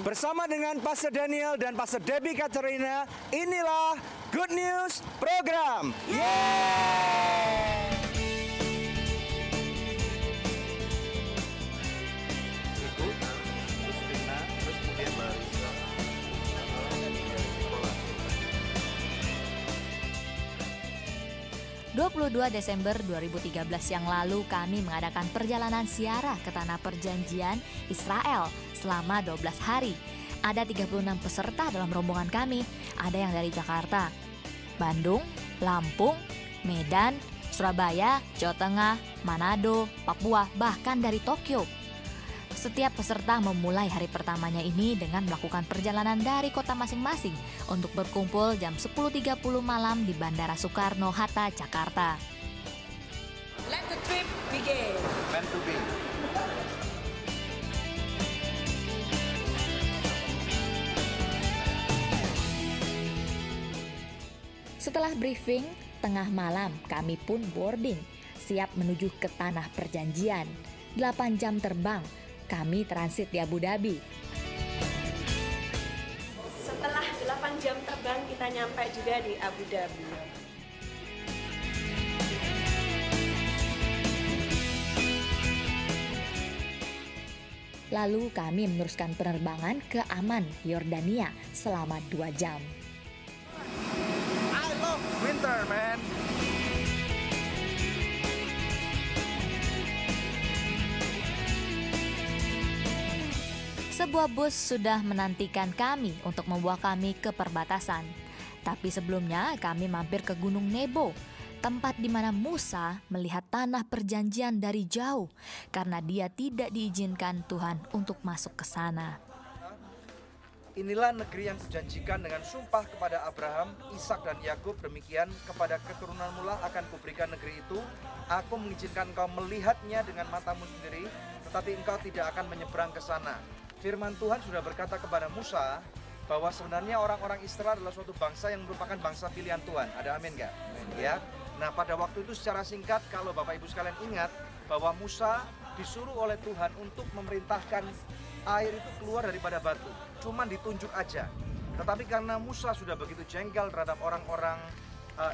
Bersama dengan Pastor Daniel dan Pastor Debbie Katerina, inilah Good News Program. Yeay! ...22 Desember 2013 yang lalu kami mengadakan perjalanan ziarah ke Tanah Perjanjian Israel selama 12 hari. Ada 36 peserta dalam rombongan kami. Ada yang dari Jakarta, Bandung, Lampung, Medan, Surabaya, Jawa Tengah, Manado, Papua, bahkan dari Tokyo. Setiap peserta memulai hari pertamanya ini dengan melakukan perjalanan dari kota masing-masing untuk berkumpul jam 10.30 malam di Bandara Soekarno-Hatta, Jakarta. Let the trip begin. Meant to be. Setelah briefing, tengah malam kami pun boarding, siap menuju ke Tanah Perjanjian. 8 jam terbang, kami transit di Abu Dhabi. Setelah 8 jam terbang, kita nyampe juga di Abu Dhabi. Lalu kami meneruskan penerbangan ke Amman, Yordania selama 2 jam. I love winter, man. Sebuah bus sudah menantikan kami untuk membawa kami ke perbatasan. Tapi sebelumnya kami mampir ke Gunung Nebo, tempat di mana Musa melihat Tanah Perjanjian dari jauh karena dia tidak diizinkan Tuhan untuk masuk ke sana. Inilah negeri yang kujanjikan dengan sumpah kepada Abraham, Ishak dan Yakub. Demikian kepada keturunan mula akan kuberikan negeri itu. Aku mengizinkan engkau melihatnya dengan matamu sendiri, tetapi engkau tidak akan menyeberang ke sana. Firman Tuhan sudah berkata kepada Musa bahwa sebenarnya orang-orang Israel adalah suatu bangsa yang merupakan bangsa pilihan Tuhan. Ada amin nggak? Ya. Nah, pada waktu itu secara singkat, kalau Bapak Ibu sekalian ingat bahwa Musa disuruh oleh Tuhan untuk memerintahkan air itu keluar daripada batu. Cuman ditunjuk aja. Tetapi karena Musa sudah begitu jengkel terhadap orang-orang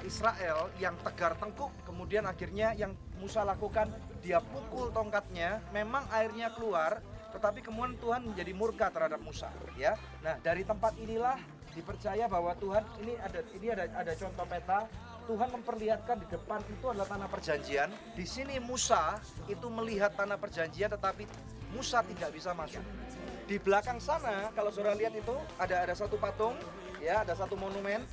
Israel yang tegar tengkuk, kemudian akhirnya yang Musa lakukan, dia pukul tongkatnya, memang airnya keluar, tetapi kemudian Tuhan menjadi murka terhadap Musa, ya. Nah, dari tempat inilah dipercaya bahwa Tuhan ini ada contoh peta. Tuhan memperlihatkan di depan itu adalah Tanah Perjanjian. Di sini Musa itu melihat Tanah Perjanjian, tetapi Musa tidak bisa masuk. Di belakang sana, kalau saudara lihat itu ada satu patung, ya, ada satu monumen.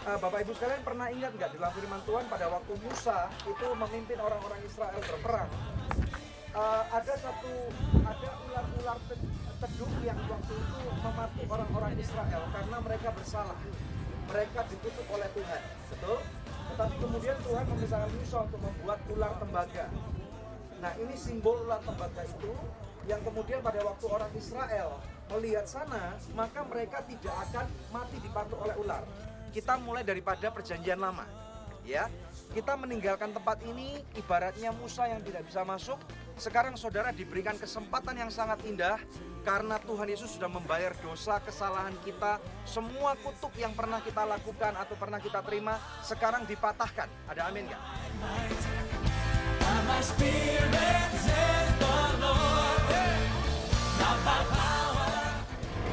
Bapak Ibu sekalian pernah ingat nggak dalam firman Tuhan pada waktu Musa itu memimpin orang-orang Israel berperang? Ada ular-ular tedung yang waktu itu memati orang-orang Israel karena mereka bersalah. Mereka dikutuk oleh Tuhan, betul? Tetapi kemudian Tuhan memerintahkan Musa untuk membuat ular tembaga. Nah, ini simbol ular tembaga itu yang kemudian pada waktu orang Israel melihat sana, maka mereka tidak akan mati dipatuk oleh ular. Kita mulai daripada perjanjian lama, ya. Kita meninggalkan tempat ini ibaratnya Musa yang tidak bisa masuk. Sekarang saudara diberikan kesempatan yang sangat indah karena Tuhan Yesus sudah membayar dosa kesalahan kita. Semua kutuk yang pernah kita lakukan atau pernah kita terima sekarang dipatahkan. Ada amin nggak?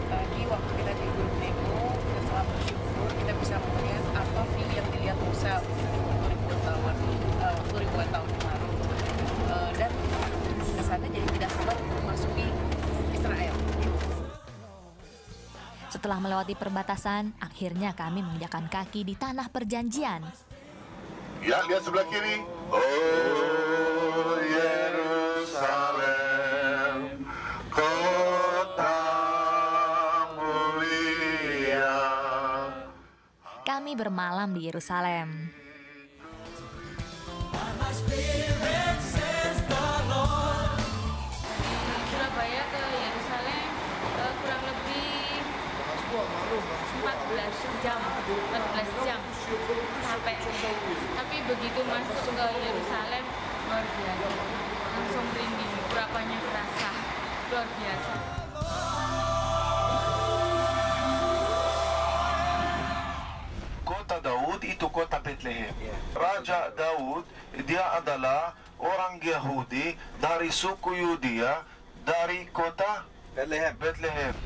Tadi waktu kita di Gunung Nebo, kita sangat bersyukur kita bisa melihat apa view yang dilihat Musa 2000-an tahun kemarin. Dan kesana jadi tidak sabar untuk masuki Israel. Setelah melewati perbatasan, akhirnya kami menginjakan kaki di Tanah Perjanjian. Ya, lihat sebelah kiri. Oh, Yerusalem, kota mulia. Kami bermalam di Yerusalem. Surabaya ke Yerusalem kurang lebih 14 jam sampai. Tapi begitu masuk ke Yerusalem luar biasa, langsung merinding, berapanya kerasa luar biasa. Kota Daud itu kota Bethlehem. Ya. Raja Daud, dia adalah orang Yahudi dari suku Yudea, dari kota Bethlehem.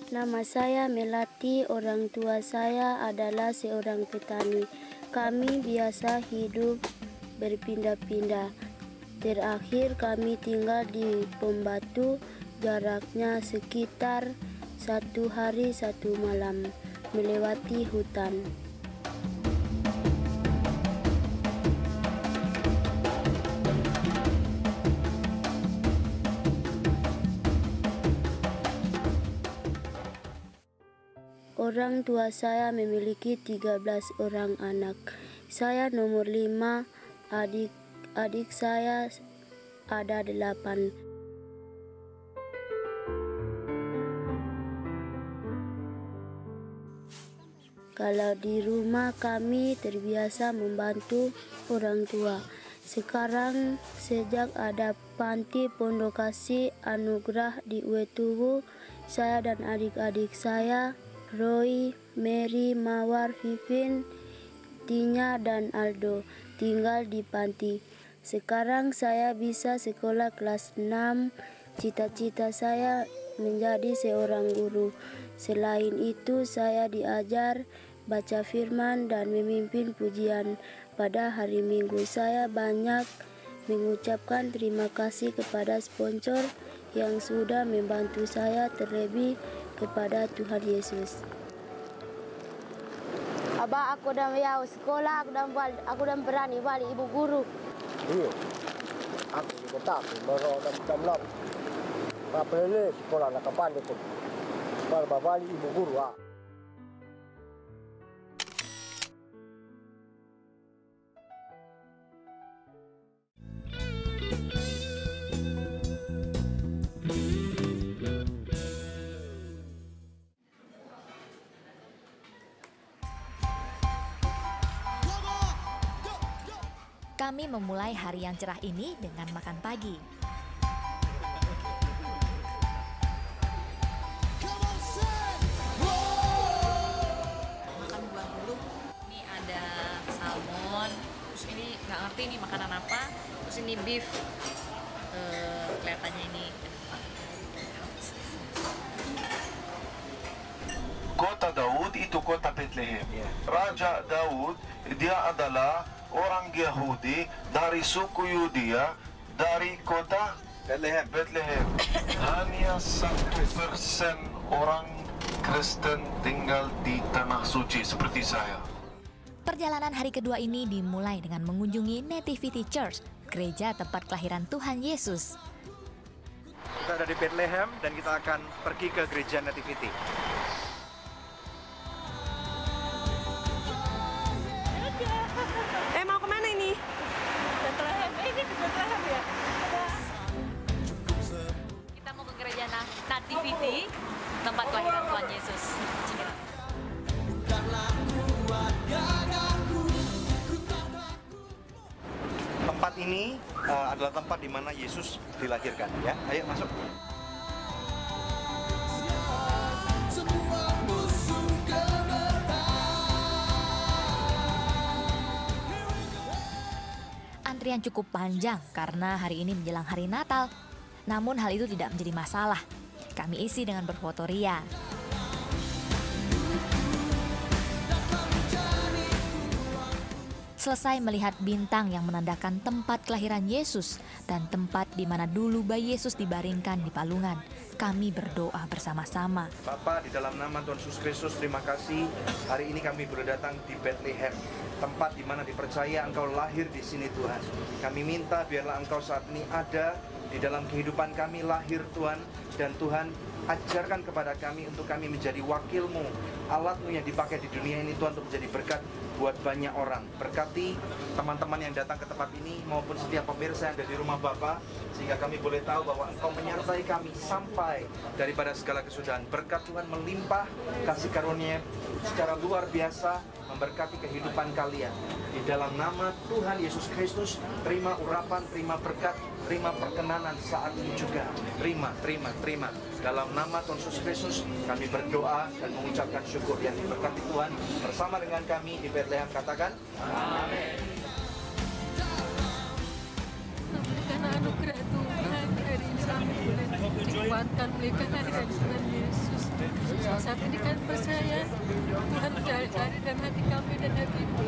Nama saya Melati, orang tua saya adalah seorang petani. Kami biasa hidup berpindah-pindah. Terakhir kami tinggal di Pembatu, jaraknya sekitar 1 hari 1 malam, melewati hutan. Orang tua saya memiliki 13 orang anak. Saya nomor 5, adik saya ada 8. Kalau di rumah kami terbiasa membantu orang tua. Sekarang sejak ada panti Pondok Kasih Anugerah di Uetubu, saya dan adik-adik saya Roy, Mary, Mawar, Vivin, Tinya, dan Aldo tinggal di panti. Sekarang saya bisa sekolah kelas 6. Cita-cita saya menjadi seorang guru. Selain itu, saya diajar baca firman dan memimpin pujian. Pada hari Minggu, saya banyak mengucapkan terima kasih kepada sponsor yang sudah membantu saya, terlebih kepada Tuhan Yesus. Abah, aku udah mau sekolah, aku udah berani balik ibu guru. Iya, aku juga takut baru jam 6. Apa ini sekolah nak kapan itu? Baru balik ibu guru. Kami memulai hari yang cerah ini dengan makan pagi. Makan buah dulu. Ini ada salmon. Terus ini nggak ngerti ini makanan apa. Terus ini beef. Kelihatannya ini. Kota Daud itu kota Bethlehem. Raja Daud, dia adalah orang Yahudi dari suku Yudea, dari kota Bethlehem. Hanya 1% orang Kristen tinggal di Tanah Suci seperti saya. Perjalanan hari kedua ini dimulai dengan mengunjungi Nativity Church, gereja tempat kelahiran Tuhan Yesus. Kita ada di Bethlehem dan kita akan pergi ke gereja Nativity. Mau kemana ini? Bethlehem. Ini di Bethlehem ya? Kita mau ke gereja Nativity, tempat kelahiran Tuhan Yesus. Tempat ini adalah tempat di mana Yesus dilahirkan. Ya, ayo masuk. Antrian cukup panjang karena hari ini menjelang hari Natal. Namun hal itu tidak menjadi masalah. Kami isi dengan berfoto ria. Selesai melihat bintang yang menandakan tempat kelahiran Yesus dan tempat di mana dulu bayi Yesus dibaringkan di palungan, kami berdoa bersama-sama. Bapa, di dalam nama Tuhan Yesus Kristus, terima kasih. Hari ini kami berdatang di Bethlehem, tempat di mana dipercaya Engkau lahir di sini, Tuhan. Kami minta biarlah Engkau saat ini ada di dalam kehidupan kami, lahir Tuhan, dan Tuhan ajarkan kepada kami untuk kami menjadi wakil-Mu, alat-Mu yang dipakai di dunia ini Tuhan, untuk menjadi berkat buat banyak orang. Berkati teman-teman yang datang ke tempat ini maupun setiap pemirsa yang ada di rumah Bapa, sehingga kami boleh tahu bahwa Engkau menyertai kami sampai daripada segala kesudahan. Berkat Tuhan melimpah, kasih karunia secara luar biasa memberkati kehidupan kalian. Di dalam nama Tuhan Yesus Kristus, terima urapan, terima berkat, terima perkenanan saat ini juga. Terima. Dalam nama Tuhan Yesus Kristus, kami berdoa dan mengucapkan syukur. Yang diberkati Tuhan bersama dengan kami di Bethlehem, katakan amin. Karena anugerah Tuhan, hari ini kami boleh dikuatkan melihat kehadiran Tuhan Yesus. Saat ini kami percaya Tuhan berada dalam hati kami dan hati ibu.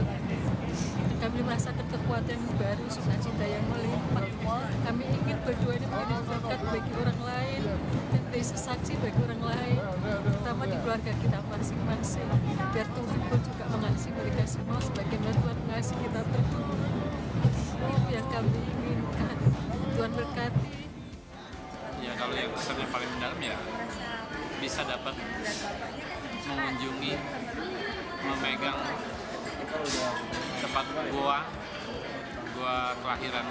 Kami merasakan kekuatan yang baru, sukacita yang melimpah. Kami ingin berdoa ini menjadi berkat bagi orang lain dan menjadi saksi bagi orang lain, terutama di keluarga kita masing-masing. Biar Tuhan pun juga mengasihi mereka semua sebagaimana Tuhan mengasihi kita berdua. Itu yang kami inginkan. Tuhan berkati. Ya, kalau yang pesan yang paling mendalam ya bisa dapat mengunjungi, memegang tempat gua kelahiran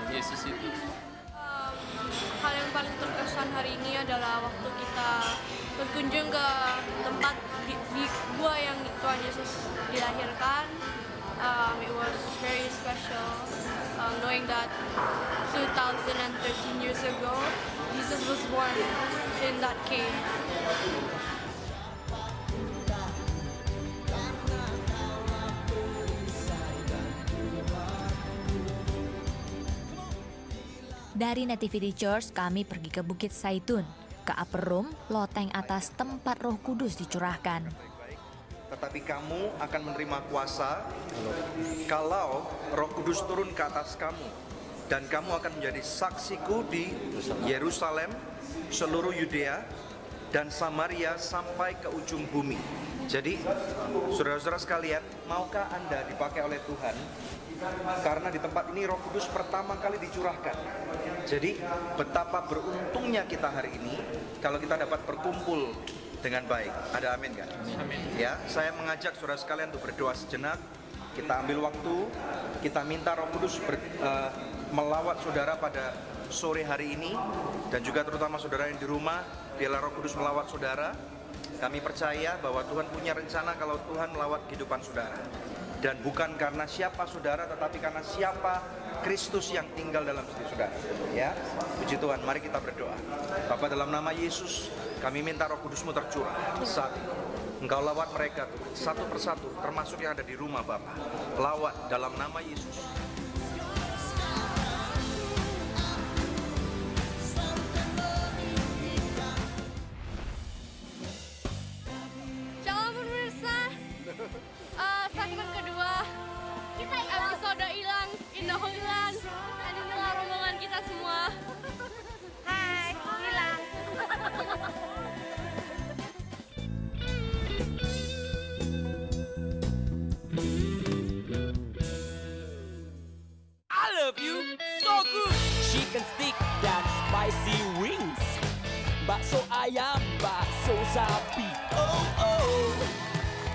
Yesus itu. Hal yang paling terkesan hari ini adalah waktu kita berkunjung ke tempat di gua yang Tuhan Yesus dilahirkan. It was very special knowing that 2013 years ago Jesus was born in that cave. Dari Nativity Church, kami pergi ke Bukit Zaitun, ke upper room, loteng atas tempat Roh Kudus dicurahkan. Tetapi kamu akan menerima kuasa kalau Roh Kudus turun ke atas kamu, dan kamu akan menjadi saksiku di Yerusalem, seluruh Yudea, dan Samaria sampai ke ujung bumi. Jadi, saudara-saudara sekalian, maukah Anda dipakai oleh Tuhan? Karena di tempat ini Roh Kudus pertama kali dicurahkan. Jadi, betapa beruntungnya kita hari ini kalau kita dapat berkumpul dengan baik. Ada amin kan? Amin. Ya, saya mengajak saudara sekalian untuk berdoa sejenak. Kita ambil waktu, kita minta Roh Kudus melawat saudara pada sore hari ini, dan juga terutama saudara yang di rumah, biarlah Roh Kudus melawat saudara. Kami percaya bahwa Tuhan punya rencana kalau Tuhan melawat kehidupan saudara. Dan bukan karena siapa saudara, tetapi karena siapa Kristus yang tinggal dalam diri saudara. Ya, puji Tuhan. Mari kita berdoa. Bapa, dalam nama Yesus, kami minta Roh Kudus-Mu tercurah saat ini. Engkau lawat mereka satu persatu, termasuk yang ada di rumah Bapa. Lawat dalam nama Yesus. Shalom pemirsa. Segmen kedua episode Hilang in the Holy Land. Dan inilah rombongan kita semua. Hai, hilang. I love you so good. Chicken stick dan spicy wings. Bakso ayam, bakso sapi. Oh oh.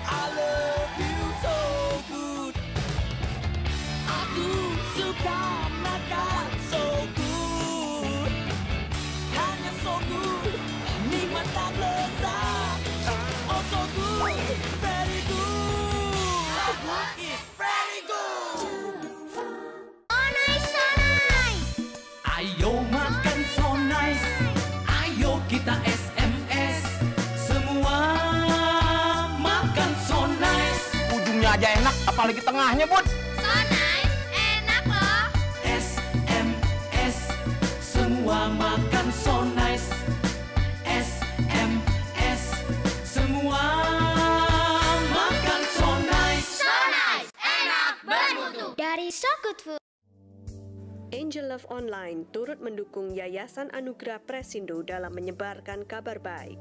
I love you so good. Aku suka makan so good. Hanya so good. Nikmat tak lezat. Oh so good. Very good. It's very good. Ayo makan so nice. Ayo kita SMS. Semua makan so nice. Ujungnya aja enak, apalagi tengahnya, Bud. So nice, enak loh. SMS. Semua makan so nice. SMS. Semua makan so nice. So nice, enak, bermutu. Dari So Good Food. Angel Love Online turut mendukung Yayasan Anugerah Presindo dalam menyebarkan kabar baik.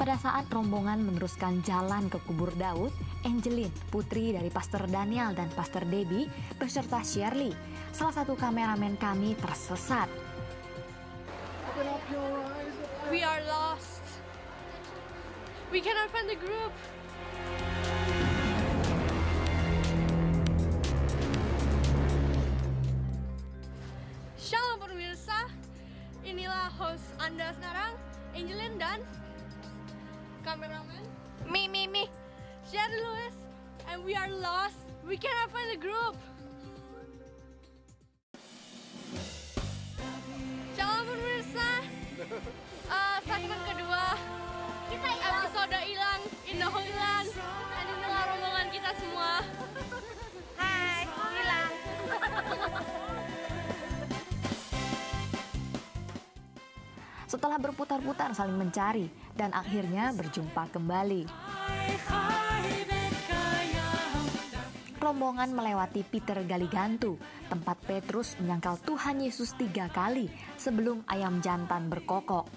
Pada saat rombongan meneruskan jalan ke kubur Daud, Angeline, putri dari Pastor Daniel dan Pastor Debbie, beserta Shirley, salah satu kameramen kami, tersesat. We are lost. We cannot find the group. Shalom pemirsa, inilah host Anda sekarang, Angeline dan kameramen me, Sherry Lewis, and we are lost. We cannot find the group. Shalom pemirsa, segmen kedua, episode hilang, in the Holy Land, dan inilah rombongan kita semua. Hai, hilang. Setelah berputar-putar saling mencari dan akhirnya berjumpa kembali. Rombongan melewati Peter Galigantu, tempat Petrus menyangkal Tuhan Yesus 3 kali sebelum ayam jantan berkokok.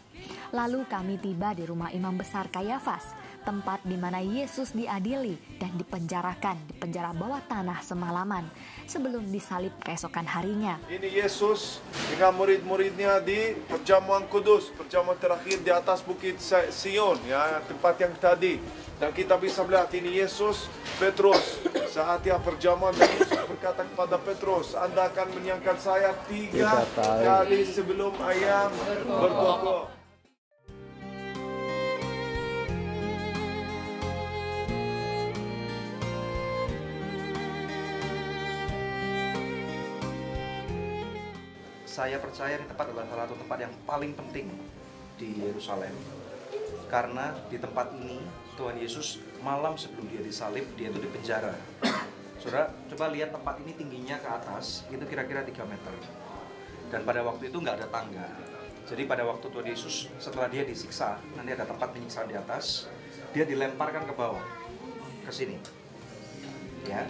Lalu kami tiba di rumah Imam Besar Kayafas, tempat di mana Yesus diadili dan dipenjarakan di penjara bawah tanah semalaman sebelum disalib keesokan harinya. Ini Yesus dengan murid-muridnya di perjamuan kudus, perjamuan terakhir di atas bukit Sion, ya, tempat yang tadi. Dan kita bisa melihat ini Yesus, Petrus, saat yang perjamuan, dan Yesus berkata kepada Petrus, Anda akan menyiangkan saya 3 kali sebelum ayam berkokok. Saya percaya ini tempat adalah salah satu tempat yang paling penting di Yerusalem. Karena di tempat ini Tuhan Yesus malam sebelum dia disalib, dia itu dipenjara. Saudara, coba lihat tempat ini tingginya ke atas, itu kira-kira 3 meter. Dan pada waktu itu nggak ada tangga. Jadi pada waktu Tuhan Yesus setelah dia disiksa, nanti ada tempat penyiksaan di atas, dia dilemparkan ke bawah, ke sini. Ya.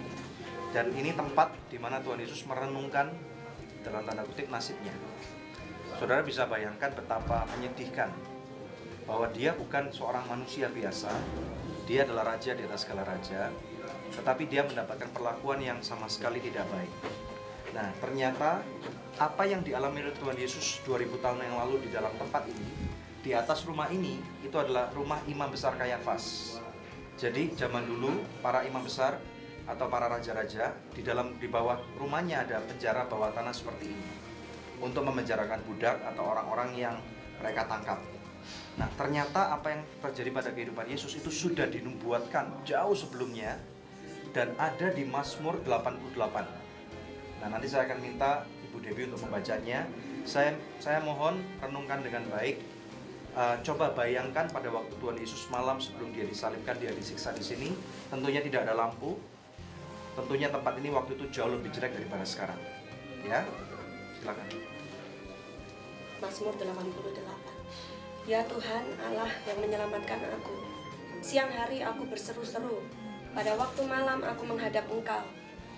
Dan ini tempat di mana Tuhan Yesus merenungkan dalam tanda kutip nasibnya. Saudara bisa bayangkan betapa menyedihkan bahwa dia bukan seorang manusia biasa, dia adalah raja di atas segala raja, tetapi dia mendapatkan perlakuan yang sama sekali tidak baik. Nah, ternyata apa yang dialami oleh Tuhan Yesus 2000 tahun yang lalu di dalam tempat ini, di atas rumah ini, itu adalah rumah Imam Besar Kayafas. Jadi zaman dulu para imam besar atau para raja-raja di bawah rumahnya ada penjara bawah tanah seperti ini untuk memenjarakan budak atau orang-orang yang mereka tangkap. Nah, ternyata apa yang terjadi pada kehidupan Yesus itu sudah dinubuatkan jauh sebelumnya dan ada di Mazmur 88. Nah, nanti saya akan minta Ibu Debbie untuk membacanya. Saya mohon renungkan dengan baik. Coba bayangkan pada waktu Tuhan Yesus malam sebelum dia disalibkan, dia disiksa di sini. Tentunya tidak ada lampu. Tentunya tempat ini waktu itu jauh lebih jelek daripada sekarang. Ya, silakan. Mazmur 88. Ya Tuhan Allah yang menyelamatkan aku, siang hari aku berseru-seru, pada waktu malam aku menghadap Engkau.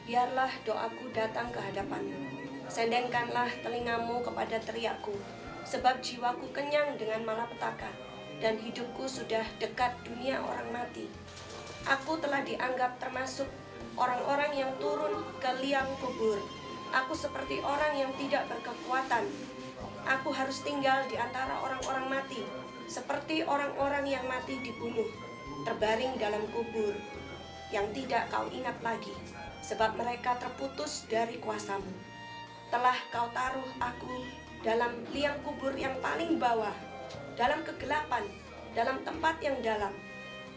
Biarlah doaku datang ke hadapan-Mu. Sendengkanlah telingamu kepada teriakku, sebab jiwaku kenyang dengan malapetaka, dan hidupku sudah dekat dunia orang mati. Aku telah dianggap termasuk orang-orang yang turun ke liang kubur. Aku seperti orang yang tidak berkekuatan. Aku harus tinggal di antara orang-orang mati, seperti orang-orang yang mati dibunuh, terbaring dalam kubur, yang tidak Kau ingat lagi, sebab mereka terputus dari kuasa-Mu. Telah Kau taruh aku dalam liang kubur yang paling bawah, dalam kegelapan, dalam tempat yang dalam.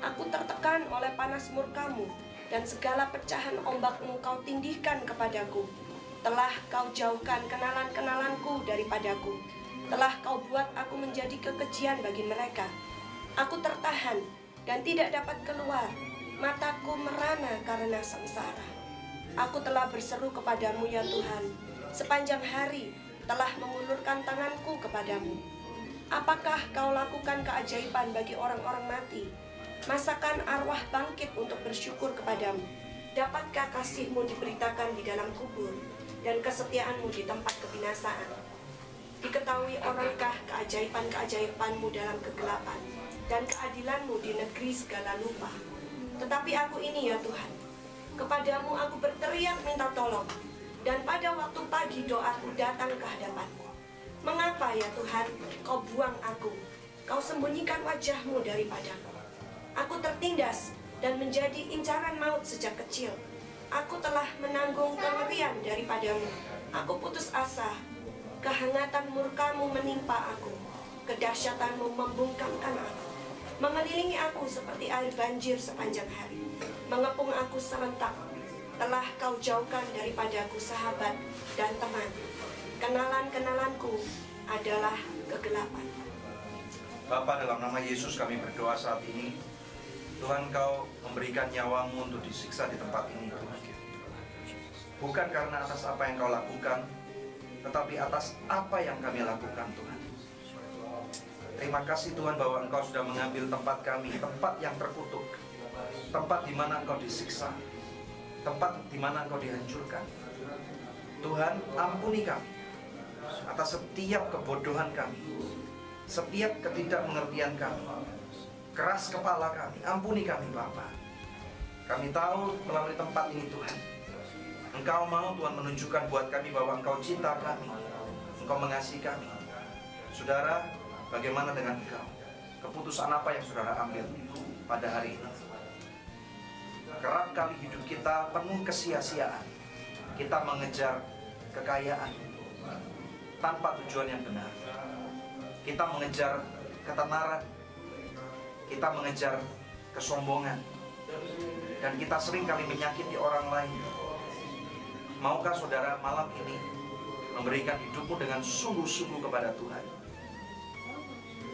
Aku tertekan oleh panas murka-Mu, dan segala pecahan ombak-Mu Kau tindihkan kepadaku. Telah Kau jauhkan kenalan-kenalanku daripadaku. Telah Kau buat aku menjadi kekejian bagi mereka. Aku tertahan dan tidak dapat keluar. Mataku merana karena sengsara. Aku telah berseru kepadamu ya Tuhan. Sepanjang hari telah mengulurkan tanganku kepadamu. Apakah Kau lakukan keajaiban bagi orang-orang mati? Masakan arwah bangkit untuk bersyukur kepadamu? Dapatkah kasih-Mu diberitakan di dalam kubur, dan kesetiaan-Mu di tempat kebinasaan? Diketahui orangkah keajaiban-keajaiban-Mu dalam kegelapan, dan keadilan-Mu di negeri segala lupa. Tetapi aku ini ya Tuhan, kepadamu aku berteriak minta tolong, dan pada waktu pagi doaku datang ke hadapan-Mu. Mengapa ya Tuhan Kau buang aku, Kau sembunyikan wajah-Mu daripadaku? Aku tertindas dan menjadi incaran maut sejak kecil. Aku telah menanggung kengerian daripadamu. Aku putus asa. Kehangatan murka-Mu menimpa aku. Kedahsyatan-Mu membungkamkan aku. Mengelilingi aku seperti air banjir sepanjang hari. Mengepung aku serentak. Telah Kau jauhkan daripadaku sahabat dan teman. Kenalan-kenalanku adalah kegelapan. Bapa, dalam nama Yesus kami berdoa saat ini. Tuhan, Kau memberikan nyawa-Mu untuk disiksa di tempat ini, Tuhan. Bukan karena atas apa yang Kau lakukan, tetapi atas apa yang kami lakukan, Tuhan. Terima kasih Tuhan bahwa Engkau sudah mengambil tempat kami, tempat yang terkutuk, tempat di mana Engkau disiksa, tempat di mana Engkau dihancurkan. Tuhan, ampuni kami atas setiap kebodohan kami, setiap ketidakmengertian kami, keras kepala kami. Ampuni kami Bapa. Kami tahu melalui tempat ini Tuhan, Engkau mau Tuhan menunjukkan buat kami bahwa Engkau cinta kami, Engkau mengasihi kami. Saudara, bagaimana dengan Engkau? Keputusan apa yang saudara ambil pada hari ini? Kerap kali hidup kita penuh kesia-siaan. Kita mengejar kekayaan tanpa tujuan yang benar. Kita mengejar ketenaran, kita mengejar kesombongan, dan kita sering kali menyakiti orang lain. Maukah saudara malam ini memberikan hidupmu dengan sungguh-sungguh kepada Tuhan?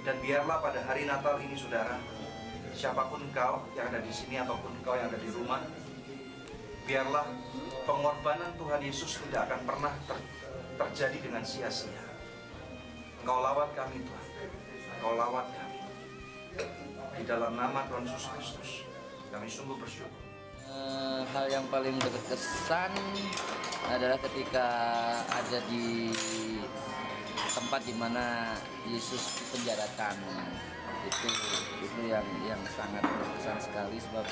Dan biarlah pada hari Natal ini saudara, siapapun engkau yang ada di sini ataupun engkau yang ada di rumah, biarlah pengorbanan Tuhan Yesus tidak akan pernah terjadi dengan sia-sia. Engkau lawat kami Tuhan, Engkau lawat kami. Di dalam nama Tuhan Yesus Kristus, kami sungguh bersyukur. Hal yang paling berkesan adalah ketika ada di tempat di mana Yesus dipenjarakan. Itu yang sangat berkesan sekali, sebab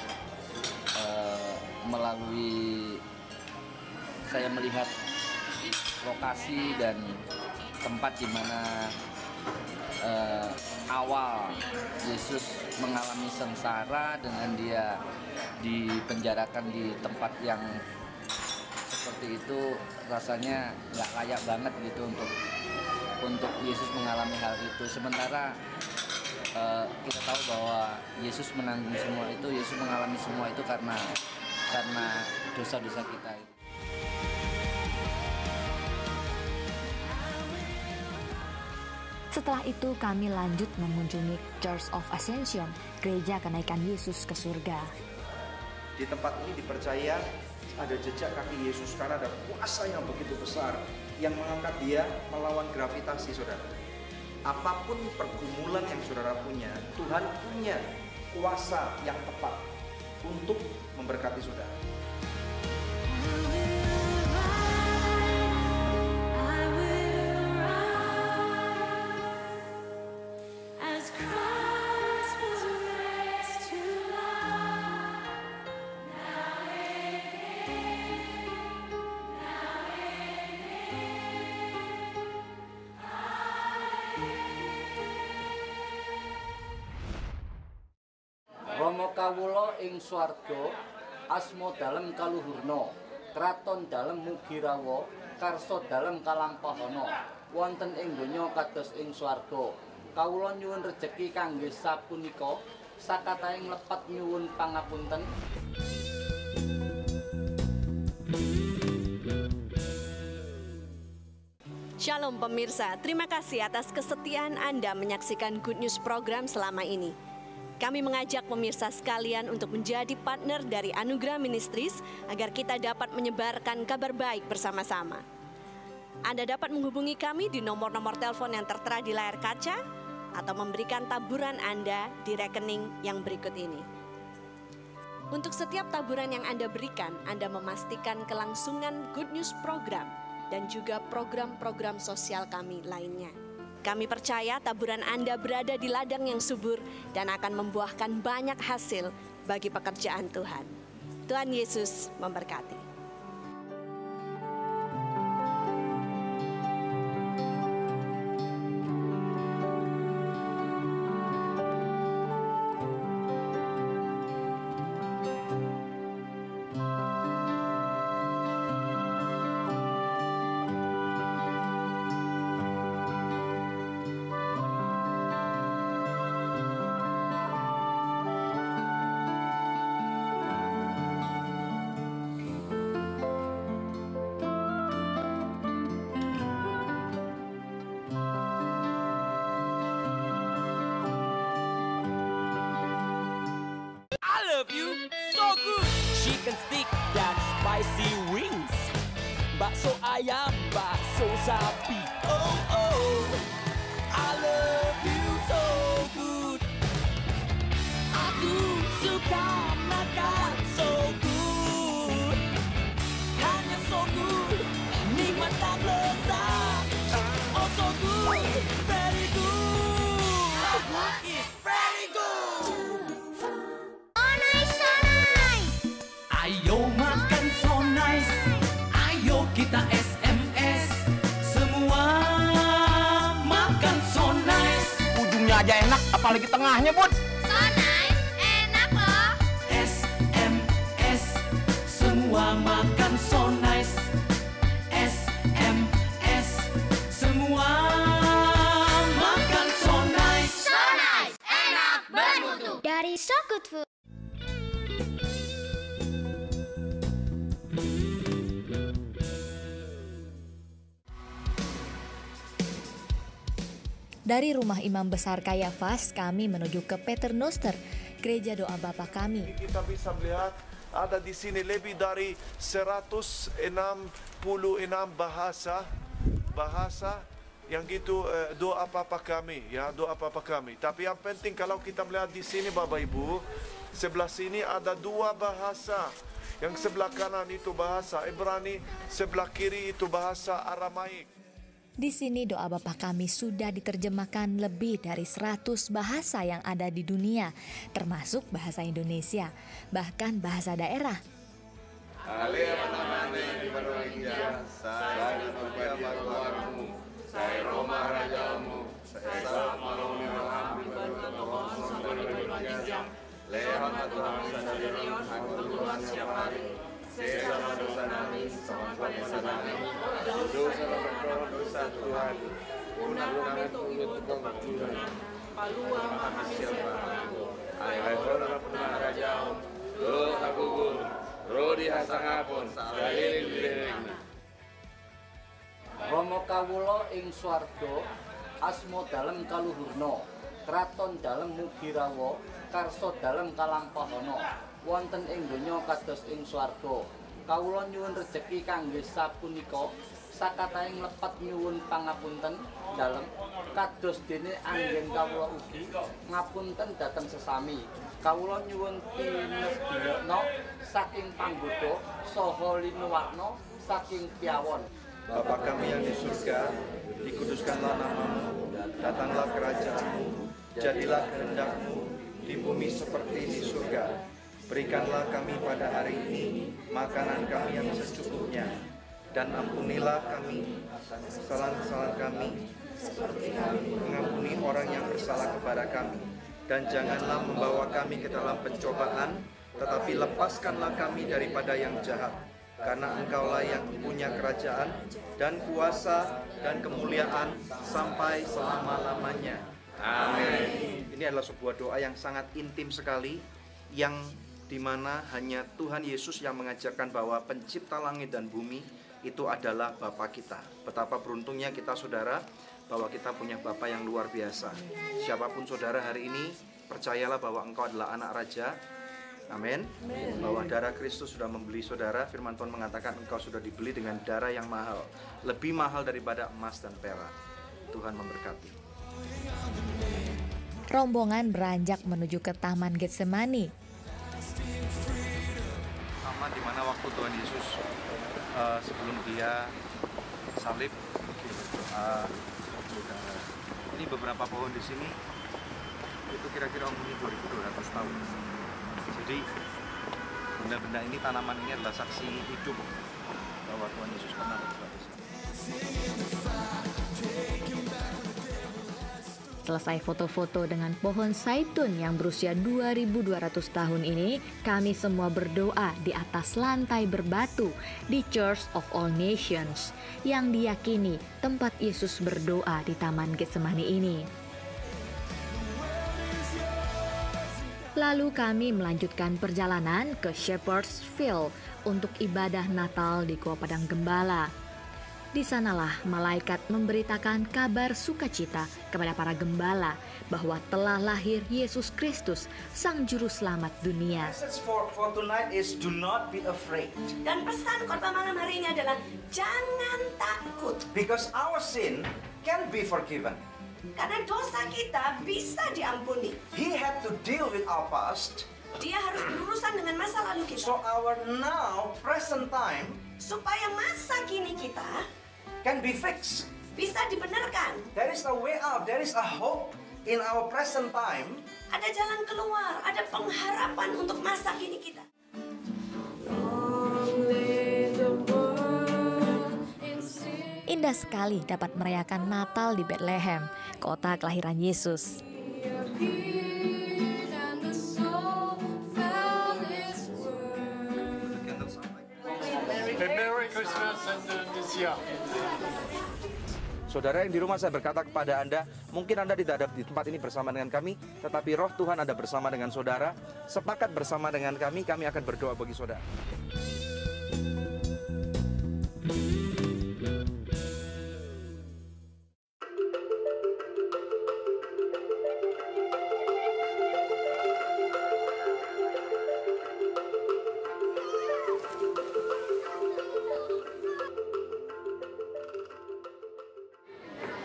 melalui saya melihat lokasi dan tempat di mana awal Yesus mengalami sengsara dengan dia dipenjarakan di tempat yang seperti itu, rasanya nggak layak banget gitu untuk Yesus mengalami hal itu. Sementara kita tahu bahwa Yesus menanggung semua itu, Yesus mengalami semua itu karena dosa-dosa kita. Setelah itu kami lanjut mengunjungi Church of Ascension, gereja kenaikan Yesus ke surga. Di tempat ini dipercaya ada jejak kaki Yesus karena ada kuasa yang begitu besar yang mengangkat dia melawan gravitasi, saudara. Apapun pergumulan yang saudara punya, Tuhan punya kuasa yang tepat untuk memberkati saudara. Rama kawula ing swarga, asma dalem kaluhurna, kraton dalem mugi rawa, karsa dalem kalampahana, wonten ing donya kados ing swarga. Kawula nyuwun rejeki kangge sapunika, sakataing lepat nyuwun pangapunten. Shalom pemirsa, terima kasih atas kesetiaan Anda menyaksikan Good News program selama ini. Kami mengajak pemirsa sekalian untuk menjadi partner dari Anugerah Ministries agar kita dapat menyebarkan kabar baik bersama-sama. Anda dapat menghubungi kami di nomor-nomor telepon yang tertera di layar kaca atau memberikan taburan Anda di rekening yang berikut ini. Untuk setiap taburan yang Anda berikan, Anda memastikan kelangsungan Good News program dan juga program-program sosial kami lainnya. Kami percaya taburan Anda berada di ladang yang subur dan akan membuahkan banyak hasil bagi pekerjaan Tuhan. Tuhan Yesus memberkati. Love you so good. Chicken stick dan spicy wings, bakso ayam, bakso sapi. Oh oh, I love you so good. Aku suka makan so good, hanya so good, nikmat dan lezat. Oh so good, very good. It's very good. Ayo makan so nice, ayo kita SMS, semua makan so nice. Ujungnya aja enak, apalagi tengahnya, Bud. So nice, enak loh. SMS, semua makan so nice. SMS, semua makan so nice. So nice, enak bermutu. Dari So Good Food. Dari rumah Imam Besar Kayafas, kami menuju ke Paternoster, Gereja Doa Bapa Kami. Kita bisa melihat ada di sini lebih dari 166 bahasa yang gitu doa Bapa Kami, ya, doa Bapa Kami. Tapi yang penting kalau kita melihat di sini Bapak Ibu, sebelah sini ada dua bahasa. Yang sebelah kanan itu bahasa Ibrani, sebelah kiri itu bahasa Aramaik. Di sini doa Bapa Kami sudah diterjemahkan lebih dari 100 bahasa yang ada di dunia, termasuk bahasa Indonesia, bahkan bahasa daerah. Alia namane di Barwangja, saya berbagi keluarmu, saya Roma rajamu, saya maloni roham di Barwangja, sampai di Barwangja, lehat Tuhan sendirian, aku Tuhan siap hari. Sama dosa kami, sama dosa kami, dosa dosa Tuhan. Undang kami untuk ikut kemakmuran, paluang kami siapa aku. Ayo orang pernah rajaum, lo aku gur, rodi hasangapun, salilin direngna. Rama kawula ing swarga, asma dalem kaluhurna, kraton dalem mugirawa, karsa dalem kalampahana. Wonten ing donya kados ing swarga. Kawula nyuwun rejeki kangge sapunika, sakataing lepat nyuwun pangapunten dalem kados dene anggen kawula ugi ngapunten dhateng sesami. Kawula nyuwun pinebiyana saking panggoda saha linuwarna saking piyawon. Bapa kami yang di surga, dikuduskanlah namamu, datanglah kerajaanmu, jadilah kehendak-mu di bumi seperti di surga. Berikanlah kami pada hari ini makanan kami yang secukupnya, dan ampunilah kami kesalahan-kesalahan kami, seperti kami mengampuni orang yang bersalah kepada kami. Dan janganlah membawa kami ke dalam pencobaan, tetapi lepaskanlah kami daripada yang jahat. Karena Engkaulah yang punya kerajaan dan kuasa dan kemuliaan sampai selama-lamanya. Amin. Ini adalah sebuah doa yang sangat intim sekali, yang dimana hanya Tuhan Yesus yang mengajarkan bahwa pencipta langit dan bumi itu adalah Bapa kita. Betapa beruntungnya kita saudara, bahwa kita punya Bapa yang luar biasa. Siapapun saudara hari ini, percayalah bahwa engkau adalah anak raja. Amin. Bahwa darah Kristus sudah membeli saudara. Firman Tuhan mengatakan engkau sudah dibeli dengan darah yang mahal, lebih mahal daripada emas dan perak. Tuhan memberkati. Rombongan beranjak menuju ke Taman Getsemani. Taman di mana waktu Tuhan Yesus sebelum dia salib, Saudara, ini beberapa pohon di sini itu kira-kira umurnya 2200 tahun. Jadi benda-benda ini, tanaman ini adalah saksi hidup bahwa Tuhan Yesus pernah berbuat besar. Selesai foto-foto dengan pohon zaitun yang berusia 2200 tahun ini, kami semua berdoa di atas lantai berbatu di Church of All Nations yang diyakini tempat Yesus berdoa di Taman Getsemani ini. Lalu kami melanjutkan perjalanan ke Shepherd's Field untuk ibadah Natal di Gua Padang Gembala. Di sanalah malaikat memberitakan kabar sukacita kepada para gembala bahwa telah lahir Yesus Kristus, Sang Juru Selamat dunia. Message for tonight is do not be afraid. Dan pesan khotbah malam hari ini adalah jangan takut. Because our sin can be forgiven. Karena dosa kita bisa diampuni. He had to deal with our past. Dia harus berurusan dengan masa lalu kita. So our now present time supaya masa kini kita can be fixed. Bisa dibenarkan. There is a way out. There is a hope in our present time. Ada jalan keluar. Ada pengharapan untuk masa kini kita. Indah sekali dapat merayakan Natal di Bethlehem, kota kelahiran Yesus. Merry Christmas and this year. Saudara yang di rumah, saya berkata kepada Anda, mungkin Anda tidak ada di tempat ini bersama dengan kami, tetapi roh Tuhan ada bersama dengan saudara. Sepakat bersama dengan kami akan berdoa bagi saudara.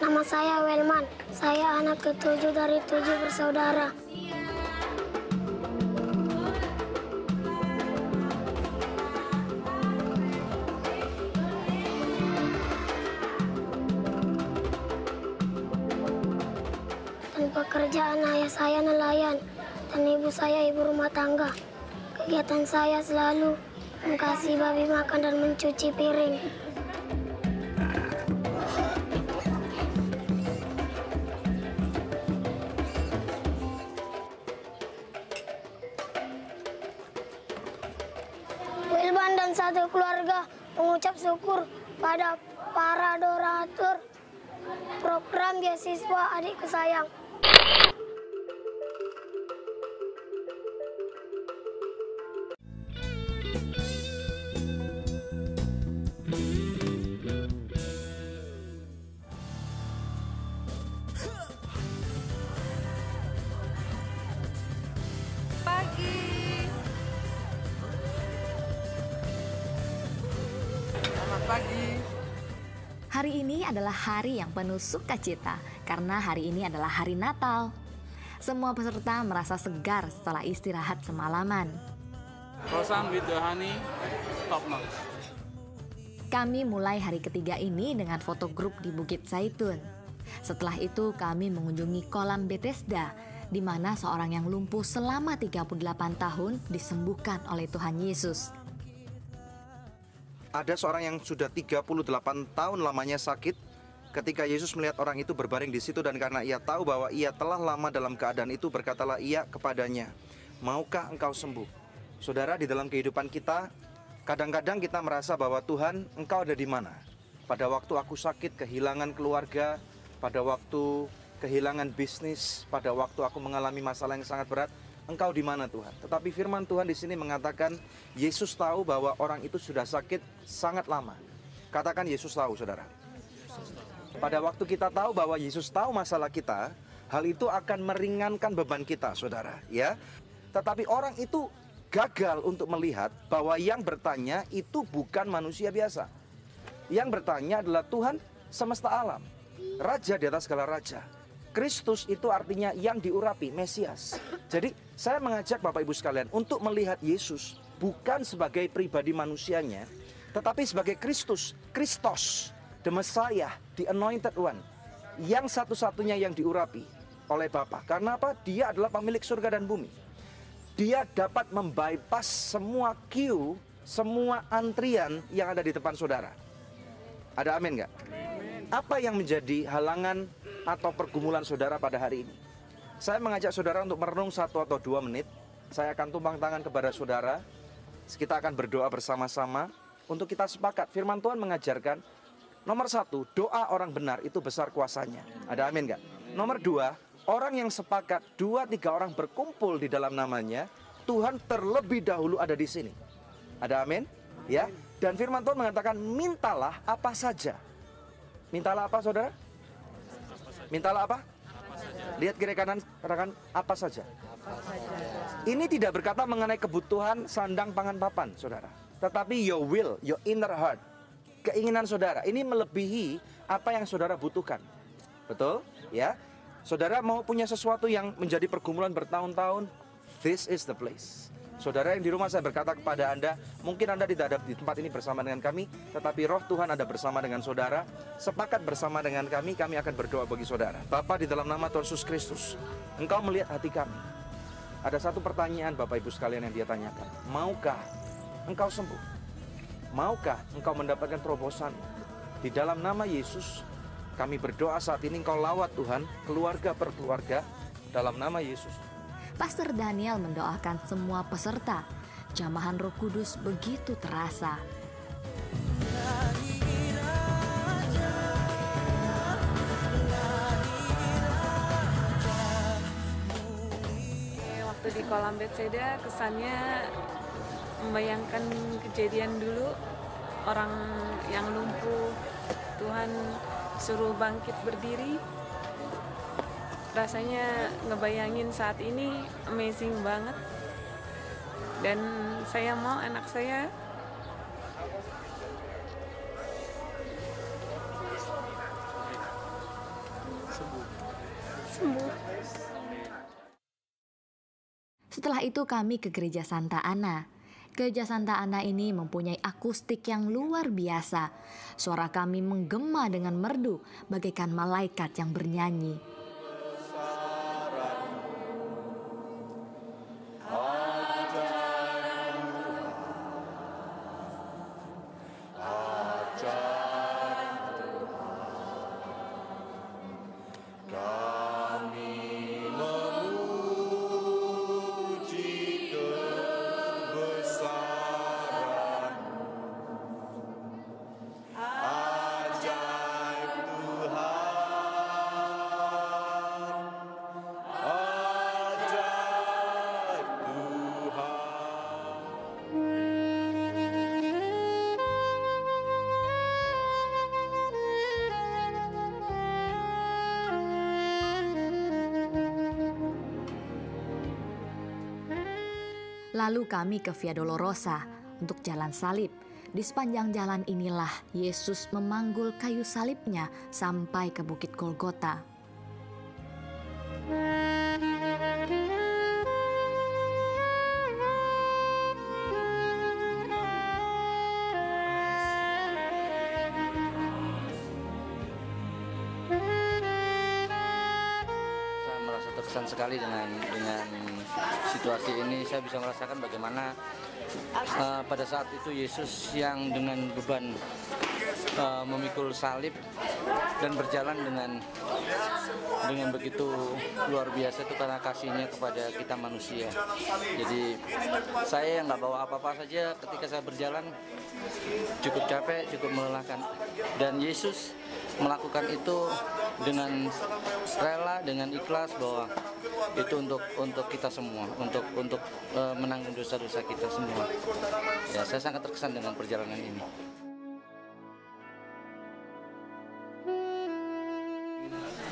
Nama saya Welman, saya anak ke-7 dari 7 bersaudara. Dan pekerjaan ayah saya nelayan, dan ibu saya ibu rumah tangga. Kegiatan saya selalu mengasihi babi makan dan mencuci piring. Wilban dan satu keluarga mengucap syukur pada para donatur program beasiswa adikku sayang. Hari ini adalah hari yang penuh sukacita karena hari ini adalah hari Natal. Semua peserta merasa segar setelah istirahat semalaman. Croissant with the honey, top notch. Kami mulai hari ketiga ini dengan foto grup di Bukit Zaitun. Setelah itu kami mengunjungi kolam Bethesda, di mana seorang yang lumpuh selama 38 tahun disembuhkan oleh Tuhan Yesus. Ada seorang yang sudah 38 tahun lamanya sakit. Ketika Yesus melihat orang itu berbaring di situ dan karena ia tahu bahwa ia telah lama dalam keadaan itu, berkatalah ia kepadanya, "Maukah engkau sembuh?" Saudara, di dalam kehidupan kita, kadang-kadang kita merasa bahwa Tuhan, engkau ada di mana? Pada waktu aku sakit, kehilangan keluarga, pada waktu kehilangan bisnis, pada waktu aku mengalami masalah yang sangat berat, engkau di mana Tuhan? Tetapi firman Tuhan di sini mengatakan Yesus tahu bahwa orang itu sudah sakit sangat lama. Katakan Yesus tahu, saudara. Pada waktu kita tahu bahwa Yesus tahu masalah kita, hal itu akan meringankan beban kita, saudara, ya. Tetapi orang itu gagal untuk melihat bahwa yang bertanya itu bukan manusia biasa. Yang bertanya adalah Tuhan semesta alam, Raja di atas segala raja. Kristus itu artinya yang diurapi, Mesias. Jadi saya mengajak Bapak Ibu sekalian untuk melihat Yesus bukan sebagai pribadi manusianya, tetapi sebagai Kristus, Kristos, the Messiah, the Anointed One. yang satu-satunya yang diurapi oleh Bapa. Karena apa? Dia adalah pemilik surga dan bumi. Dia dapat membypass semua queue, semua antrian yang ada di depan saudara. Ada amin nggak? Apa yang menjadi halangan atau pergumulan saudara pada hari ini? Saya mengajak saudara untuk merenung 1 atau 2 menit. Saya akan tumpang tangan kepada saudara. Kita akan berdoa bersama-sama untuk kita sepakat. Firman Tuhan mengajarkan, nomor 1, doa orang benar itu besar kuasanya. Ada amin nggak? Nomor 2, orang yang sepakat 2-3 orang berkumpul di dalam namanya, Tuhan terlebih dahulu ada di sini. Ada amin? Ya. Dan firman Tuhan mengatakan, mintalah apa saja. Mintalah apa, saudara? Mintalah apa? Lihat kiri kanan, katakan apa saja. Ini tidak berkata mengenai kebutuhan sandang pangan papan, saudara. Tetapi your will, your inner heart, keinginan saudara. Ini melebihi apa yang saudara butuhkan. Betul? Ya. Saudara mau punya sesuatu yang menjadi pergumulan bertahun-tahun, this is the place. Saudara yang di rumah, saya berkata kepada Anda, mungkin Anda tidak ada di tempat ini bersama dengan kami, tetapi roh Tuhan ada bersama dengan saudara. Sepakat bersama dengan kami akan berdoa bagi saudara. Bapa, di dalam nama Tuhan Yesus Kristus, Engkau melihat hati kami. Ada satu pertanyaan Bapak Ibu sekalian yang dia tanyakan. Maukah Engkau sembuh? Maukah Engkau mendapatkan terobosan? Di dalam nama Yesus, kami berdoa saat ini Engkau lawat Tuhan, keluarga per keluarga, dalam nama Yesus. Pastor Daniel mendoakan semua peserta. Jamahan Roh Kudus begitu terasa. Waktu di kolam Bethesda kesannya membayangkan kejadian dulu, orang yang lumpuh Tuhan suruh bangkit berdiri. Rasanya ngebayangin saat ini amazing banget. Dan saya mau anak saya sembuh. Setelah itu kami ke Gereja Santa Ana. Gereja Santa Ana ini mempunyai akustik yang luar biasa. Suara kami menggema dengan merdu bagaikan malaikat yang bernyanyi. Lalu kami ke Via Dolorosa untuk jalan salib. Di sepanjang jalan inilah Yesus memanggul kayu salibnya sampai ke Bukit Golgota. Saya merasa terkesan sekali dengan situasi ini. Saya bisa merasakan bagaimana pada saat itu Yesus yang dengan beban memikul salib dan berjalan dengan begitu luar biasa itu karena kasihnya kepada kita manusia. Jadi saya yang nggak bawa apa-apa saja ketika saya berjalan cukup capek, cukup melelahkan. Dan Yesus melakukan itu dengan rela, dengan ikhlas bahwa itu untuk kita semua, untuk menanggung dosa-dosa kita semua. Ya, saya sangat terkesan dengan perjalanan ini.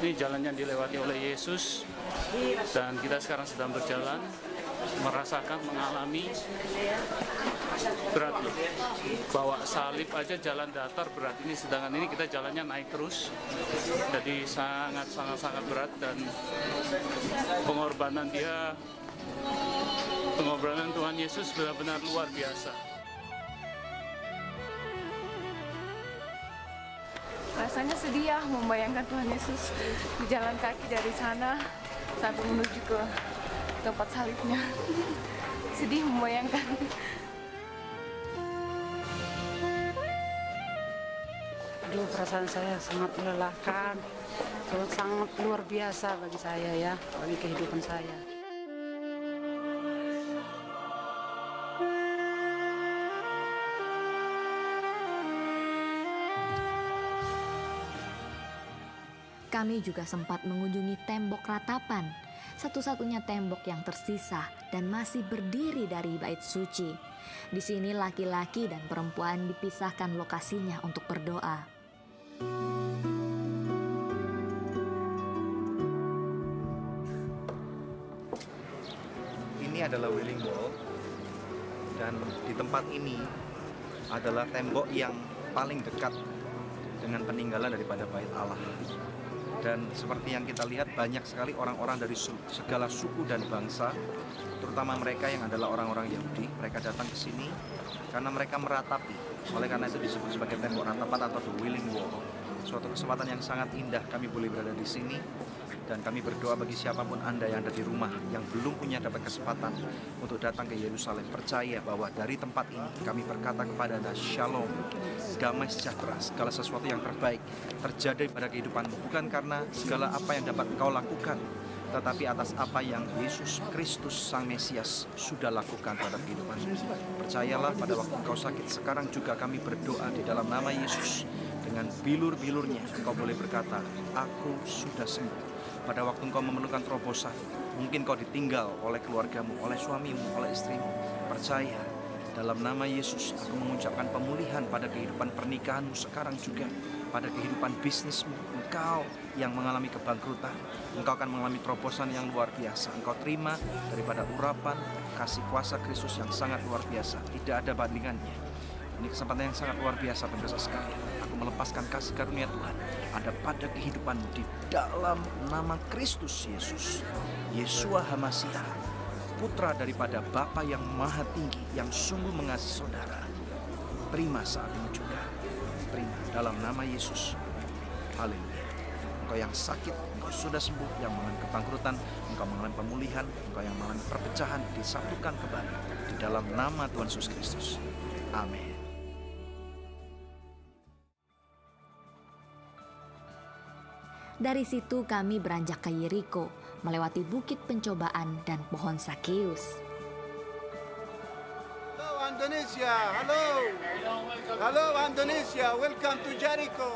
Ini jalan yang dilewati oleh Yesus dan kita sekarang sedang berjalan, merasakan, mengalami berat loh. Bawa salib aja jalan datar berat, ini sedangkan ini kita jalannya naik terus. Jadi sangat berat dan pengorbanan Tuhan Yesus benar-benar luar biasa. Pas rasanya sedih ya membayangkan Tuhan Yesus berjalan kaki dari sana sampai menuju ke tempat salibnya. Sedih membayangkan. Aduh, perasaan saya sangat melelahkan, sangat luar biasa bagi saya ya, bagi kehidupan saya. Kami juga sempat mengunjungi tembok ratapan, satu-satunya tembok yang tersisa dan masih berdiri dari bait suci. Di sini laki-laki dan perempuan dipisahkan lokasinya untuk berdoa. Ini adalah Wailing Wall, dan di tempat ini adalah tembok yang paling dekat dengan peninggalan daripada bait Allah. Dan seperti yang kita lihat, banyak sekali orang-orang dari segala suku dan bangsa, terutama mereka yang adalah orang-orang Yahudi. Mereka datang ke sini karena mereka meratapi. Oleh karena itu disebut sebagai tembok ratapan atau the Wailing Wall. Suatu kesempatan yang sangat indah kami boleh berada di sini. Dan kami berdoa bagi siapapun Anda yang ada di rumah yang belum punya dapat kesempatan untuk datang ke Yerusalem. Percaya bahwa dari tempat ini kami berkata kepada Anda, Shalom, damai sejahtera, segala sesuatu yang terbaik terjadi pada kehidupanmu. Bukan karena segala apa yang dapat engkau lakukan, tetapi atas apa yang Yesus Kristus Sang Mesias sudah lakukan pada kehidupanmu. Percayalah, pada waktu engkau sakit sekarang juga kami berdoa di dalam nama Yesus. Dengan bilur-bilurnya engkau boleh berkata, aku sudah sembuh. Pada waktu engkau memerlukan terobosan, mungkin kau ditinggal oleh keluargamu, oleh suamimu, oleh istrimu. Percaya, dalam nama Yesus aku mengucapkan pemulihan pada kehidupan pernikahanmu sekarang juga, pada kehidupan bisnismu. Engkau yang mengalami kebangkrutan, engkau akan mengalami terobosan yang luar biasa. Engkau terima daripada urapan kasih kuasa Kristus yang sangat luar biasa, tidak ada bandingannya. Ini kesempatan yang sangat luar biasa, pemirsa sekalian. Aku melepaskan kasih karunia Tuhan ada pada kehidupanmu di dalam nama Kristus Yesus, Yeshua HaMashiach, Putra daripada Bapa yang Maha Tinggi, yang sungguh mengasihi saudara. Terima saat ini juga, terima dalam nama Yesus. Haleluya. Engkau yang sakit, engkau sudah sembuh. Yang mengalami kebangkrutan, engkau mengalami pemulihan. Engkau yang mengalami perpecahan, disatukan kembali di dalam nama Tuhan Yesus Kristus. Amin. Dari situ kami beranjak ke Yeriko, melewati bukit pencobaan dan pohon Sakeus. Hello Indonesia, halo. Halo Indonesia, welcome to Jericho.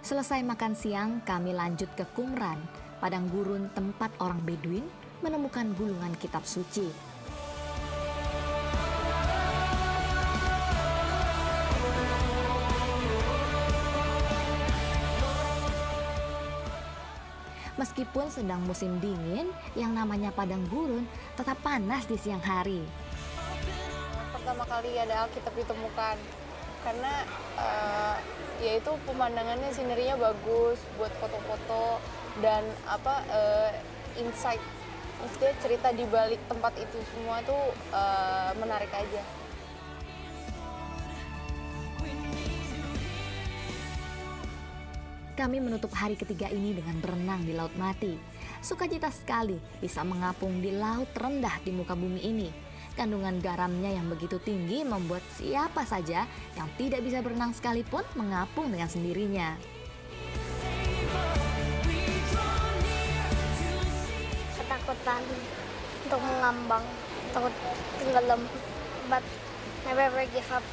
Selesai makan siang, kami lanjut ke Qumran, padang gurun tempat orang Beduin menemukan gulungan kitab suci. Meskipun sedang musim dingin, yang namanya padang gurun tetap panas di siang hari. Pertama kali ada Alkitab ditemukan, karena yaitu pemandangannya, sinerinya bagus buat foto-foto dan insight, maksudnya cerita di balik tempat itu semua tuh menarik aja. Kami menutup hari ketiga ini dengan berenang di Laut Mati. Sukacita sekali bisa mengapung di laut rendah di muka bumi ini. Kandungan garamnya yang begitu tinggi membuat siapa saja yang tidak bisa berenang sekalipun mengapung dengan sendirinya. Ketakutan untuk mengambang, takut tenggelam, but never give up.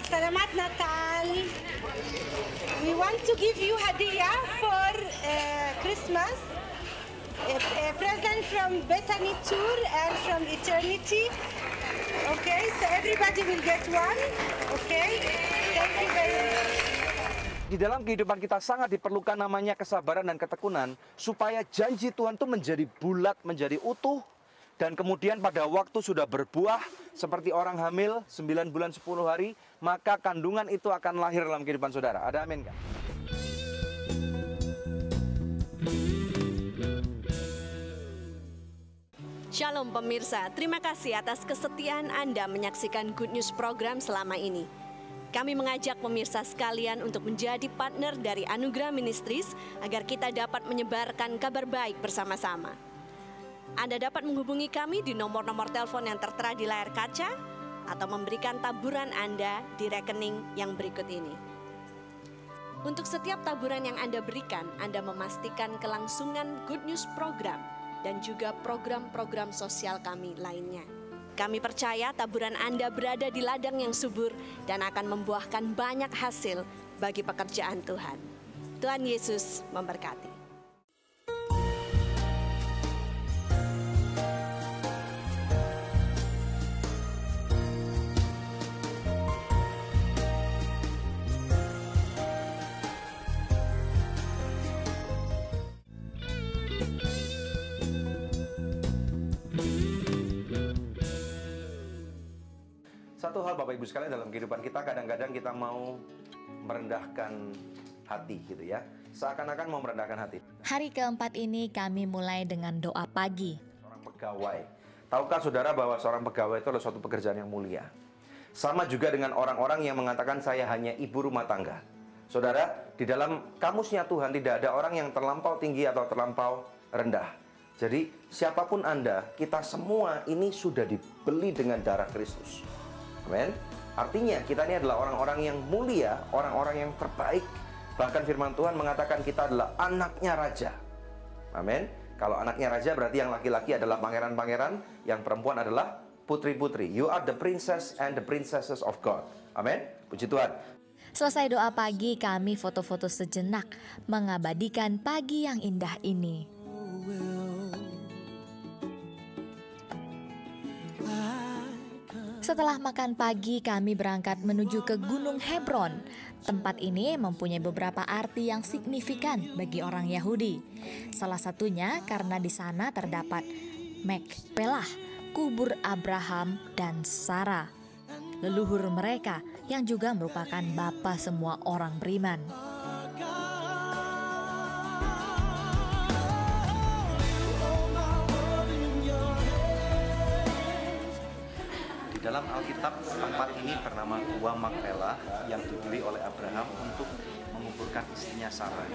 Selamat Natal. We want to give you hadiah for Christmas. A present from Bethany Tour and from Eternity. Okay, so everybody will get one. Okay, thank you very much. Di dalam kehidupan kita sangat diperlukan namanya kesabaran dan ketekunan supaya janji Tuhan itu menjadi bulat, menjadi utuh. Dan kemudian pada waktu sudah berbuah seperti orang hamil 9 bulan 10 hari, maka kandungan itu akan lahir dalam kehidupan saudara. Ada amin kan? Shalom pemirsa, terima kasih atas kesetiaan Anda menyaksikan Good News program selama ini. Kami mengajak pemirsa sekalian untuk menjadi partner dari Anugerah Ministries agar kita dapat menyebarkan kabar baik bersama-sama. Anda dapat menghubungi kami di nomor-nomor telepon yang tertera di layar kaca atau memberikan taburan Anda di rekening yang berikut ini. Untuk setiap taburan yang Anda berikan, Anda memastikan kelangsungan Good News program dan juga program-program sosial kami lainnya. Kami percaya taburan Anda berada di ladang yang subur dan akan membuahkan banyak hasil bagi pekerjaan Tuhan. Tuhan Yesus memberkati. Satu hal Bapak Ibu sekalian, dalam kehidupan kita kadang-kadang kita mau merendahkan hati gitu ya. Seakan-akan mau merendahkan hati. Hari keempat ini kami mulai dengan doa pagi. Seorang pegawai. Tahukah saudara bahwa seorang pegawai itu adalah suatu pekerjaan yang mulia? Sama juga dengan orang-orang yang mengatakan saya hanya ibu rumah tangga. Saudara, di dalam kamusnya Tuhan tidak ada orang yang terlampau tinggi atau terlampau rendah. Jadi siapapun Anda, kita semua ini sudah dibeli dengan darah Kristus. Amin. Artinya kita ini adalah orang-orang yang mulia, orang-orang yang terbaik. Bahkan firman Tuhan mengatakan kita adalah anaknya raja. Amin. Kalau anaknya raja berarti yang laki-laki adalah pangeran-pangeran, yang perempuan adalah putri-putri. You are the princess and the princesses of God. Amin. Puji Tuhan. Selesai doa pagi, kami foto-foto sejenak mengabadikan pagi yang indah ini. Setelah makan pagi, kami berangkat menuju ke Gunung Hebron. Tempat ini mempunyai beberapa arti yang signifikan bagi orang Yahudi. Salah satunya karena di sana terdapat Makpelah, kubur Abraham dan Sarah, leluhur mereka yang juga merupakan bapa semua orang beriman. Dalam Alkitab, tempat ini bernama Gua Makpelah yang dibeli oleh Abraham untuk menguburkan istrinya Sarah.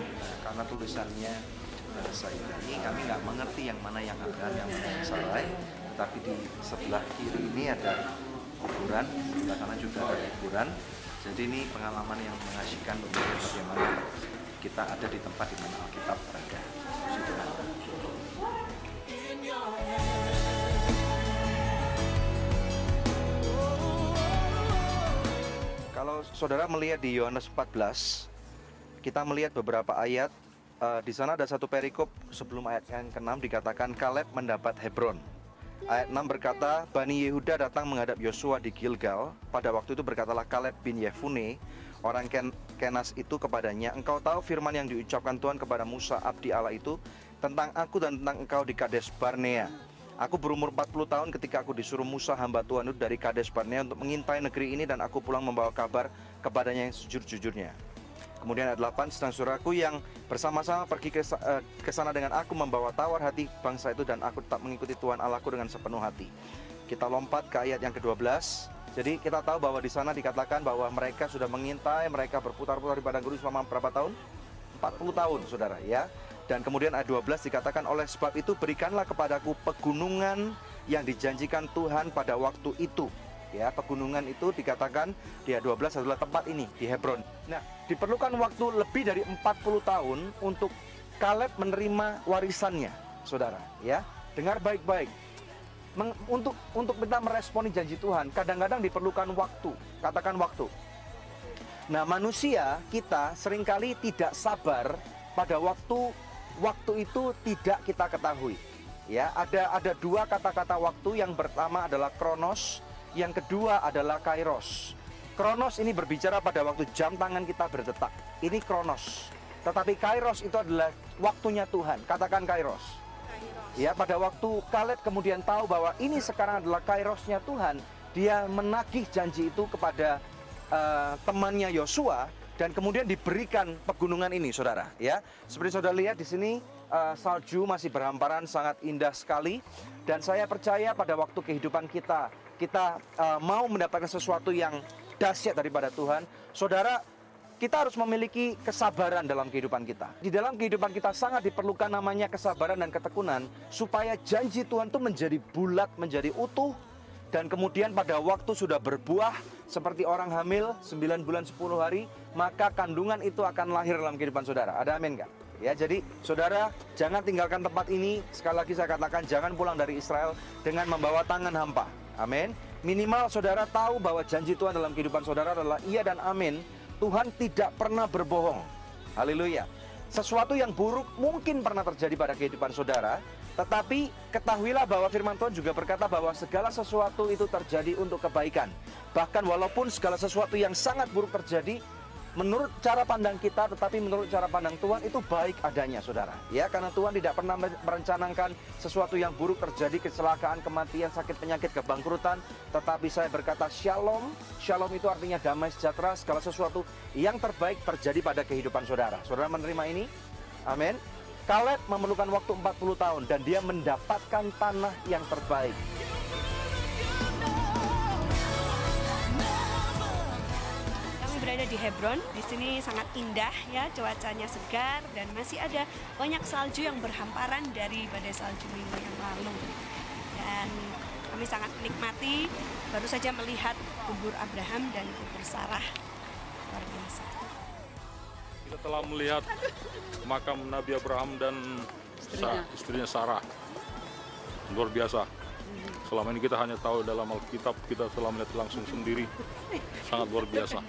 Karena tulisannya bahasa Ibrani, kami nggak mengerti yang mana yang Abraham, yang mana yang Sarah. Tetapi di sebelah kiri ini ada kuburan, sebelah kanan juga ada kuburan. Jadi ini pengalaman yang mengasihkan untuk bagaimana kita ada di tempat di mana Alkitab berada. Puji Tuhan. Kalau saudara melihat di Yohanes 14, kita melihat beberapa ayat. Di sana ada satu perikop sebelum ayat yang ke-6 dikatakan Kaleb mendapat Hebron. Ayat 6 berkata, Bani Yehuda datang menghadap Yosua di Gilgal. Pada waktu itu berkatalah Kaleb bin Yefune, orang Kenas itu kepadanya, engkau tahu firman yang diucapkan Tuhan kepada Musa abdi Allah itu tentang aku dan tentang engkau di Kades Barnea. Aku berumur 40 tahun ketika aku disuruh Musa hamba Tuhan itu dari Kades Barnea untuk mengintai negeri ini, dan aku pulang membawa kabar kepadanya yang sejujur-jujurnya. Kemudian ayat 8, sedang saudaraku yang bersama-sama pergi ke sana dengan aku membawa tawar hati bangsa itu, dan aku tetap mengikuti Tuhan Allahku dengan sepenuh hati. Kita lompat ke ayat yang ke-12. Jadi kita tahu bahwa di sana dikatakan bahwa mereka sudah mengintai, mereka berputar-putar di padang gurun selama berapa tahun? 40 tahun, saudara, ya. Dan kemudian ayat 12 dikatakan, oleh sebab itu berikanlah kepadaku pegunungan yang dijanjikan Tuhan pada waktu itu. Ya, pegunungan itu dikatakan di ayat 12 adalah tempat ini di Hebron. Nah, diperlukan waktu lebih dari 40 tahun untuk Kaleb menerima warisannya, saudara. Ya, dengar baik-baik. Untuk kita meresponi janji Tuhan, kadang-kadang diperlukan waktu. Katakan waktu. Nah, manusia kita seringkali tidak sabar pada waktu itu tidak kita ketahui. Ya, ada dua kata-kata waktu. Yang pertama adalah kronos, yang kedua adalah kairos. Kronos ini berbicara pada waktu jam tangan kita berdetak. Ini kronos. Tetapi kairos itu adalah waktunya Tuhan. Katakan kairos. Ya, pada waktu Kaleb kemudian tahu bahwa ini sekarang adalah kairosnya Tuhan, dia menagih janji itu kepada temannya Yosua, dan kemudian diberikan pegunungan ini, saudara. Ya, seperti saudara lihat di sini, salju masih berhamparan, sangat indah sekali. Dan saya percaya pada waktu kehidupan kita mau mendapatkan sesuatu yang dahsyat daripada Tuhan. Saudara, kita harus memiliki kesabaran dalam kehidupan kita. Di dalam kehidupan kita sangat diperlukan namanya kesabaran dan ketekunan, supaya janji Tuhan itu menjadi bulat, menjadi utuh, dan kemudian pada waktu sudah berbuah, seperti orang hamil 9 bulan 10 hari, maka kandungan itu akan lahir dalam kehidupan saudara. Ada amin nggak? Ya, jadi saudara, jangan tinggalkan tempat ini. Sekali lagi saya katakan, jangan pulang dari Israel dengan membawa tangan hampa. Amin. Minimal saudara tahu bahwa janji Tuhan dalam kehidupan saudara adalah iya dan amin. Tuhan tidak pernah berbohong. Haleluya. Sesuatu yang buruk mungkin pernah terjadi pada kehidupan saudara, tetapi ketahuilah bahwa firman Tuhan juga berkata bahwa segala sesuatu itu terjadi untuk kebaikan. Bahkan walaupun segala sesuatu yang sangat buruk terjadi menurut cara pandang kita, tetapi menurut cara pandang Tuhan itu baik adanya, saudara. Ya, karena Tuhan tidak pernah merencanakan sesuatu yang buruk terjadi, kecelakaan, kematian, sakit, penyakit, kebangkrutan. Tetapi saya berkata shalom. Shalom itu artinya damai sejahtera, segala sesuatu yang terbaik terjadi pada kehidupan saudara. Saudara menerima ini? Amin. Kaleb memerlukan waktu 40 tahun dan dia mendapatkan tanah yang terbaik. Berada di Hebron, di sini sangat indah ya, cuacanya segar dan masih ada banyak salju yang berhamparan dari badai salju minggu yang lalu. Dan kami sangat menikmati, baru saja melihat kubur Abraham dan kubur Sarah. Luar biasa. Kita telah melihat makam Nabi Abraham dan istrinya Sarah. Luar biasa. Selama ini kita hanya tahu dalam Alkitab, kita telah melihat langsung sendiri. Sangat luar biasa.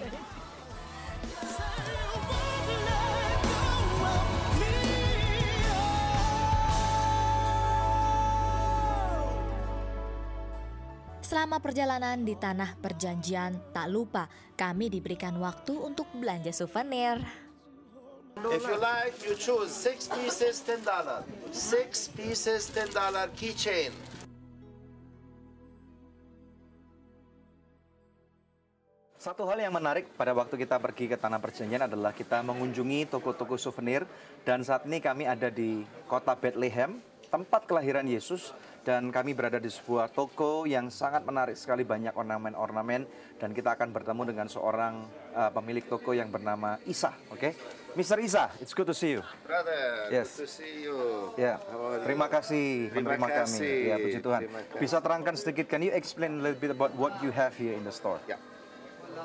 Selama perjalanan di tanah perjanjian, tak lupa kami diberikan waktu untuk belanja souvenir. If you like, you choose 6 pieces, $10. 6 pieces, $10 keychain. Satu hal yang menarik pada waktu kita pergi ke Tanah Perjanjian adalah kita mengunjungi toko-toko souvenir. Dan saat ini kami ada di kota Bethlehem, tempat kelahiran Yesus. Dan kami berada di sebuah toko yang sangat menarik sekali, banyak ornamen-ornamen. Dan kita akan bertemu dengan seorang pemilik toko yang bernama Isa. Oke, Mr. Isa, it's good to see you. Brother, Yes. good to see you. Ya, terima kasih menerima kami. Ya, puji Tuhan. Bisa terangkan sedikit, can you explain a little bit about what you have here in the store? Yeah.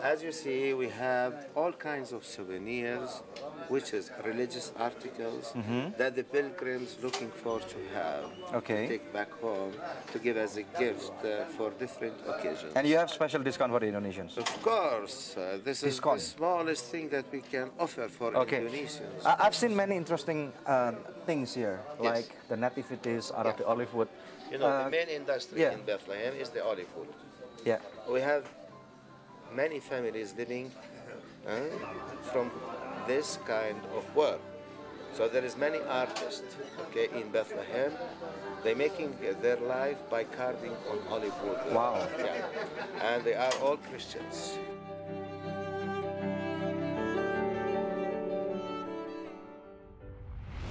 As you see, we have all kinds of souvenirs, which is religious articles that the pilgrims looking for to have, to take back home, to give as a gift for different occasions. And you have special discount for the Indonesians? Of course, this is the smallest thing that we can offer for Indonesians. I've seen many interesting things here, like the nativities out of the olive wood. You know, the main industry in Bethlehem is the olive wood. Yeah. We have many families living from this kind of work. So there is many artists, in Bethlehem. They're making their life by carving on olive wood. Wow. Yeah. And they are all Christians.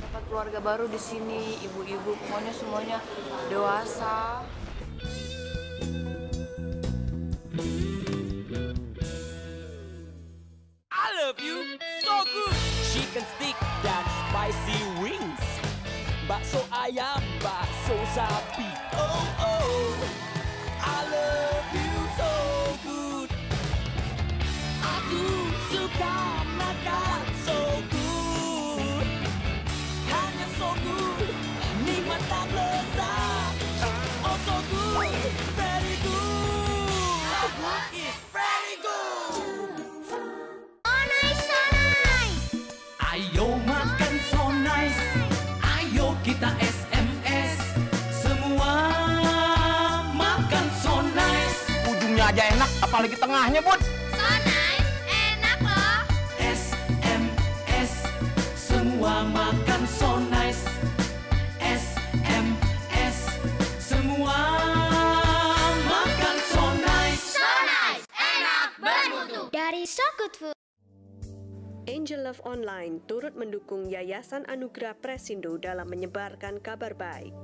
Dapat keluarga baru di sini, ibu-ibu, pokoknya semuanya dewasa. I love you so good. Chicken stick dan spicy wings. Bakso ayam, bakso sapi. Oh oh. I love you so good. Aku suka makan so good. Hanya so good. Nikmat tak lezat. Oh so good. Very good. So good is very good. Ayo makan so nice, ayo kita SMS, semua makan so nice. Ujungnya aja enak, apalagi tengahnya, Bud. So nice, enak loh. SMS, semua makan so nice. SMS, semua makan so nice. So nice, enak bermutu. Dari So Good Food. Angel Love Online turut mendukung Yayasan Anugerah Presindo dalam menyebarkan kabar baik.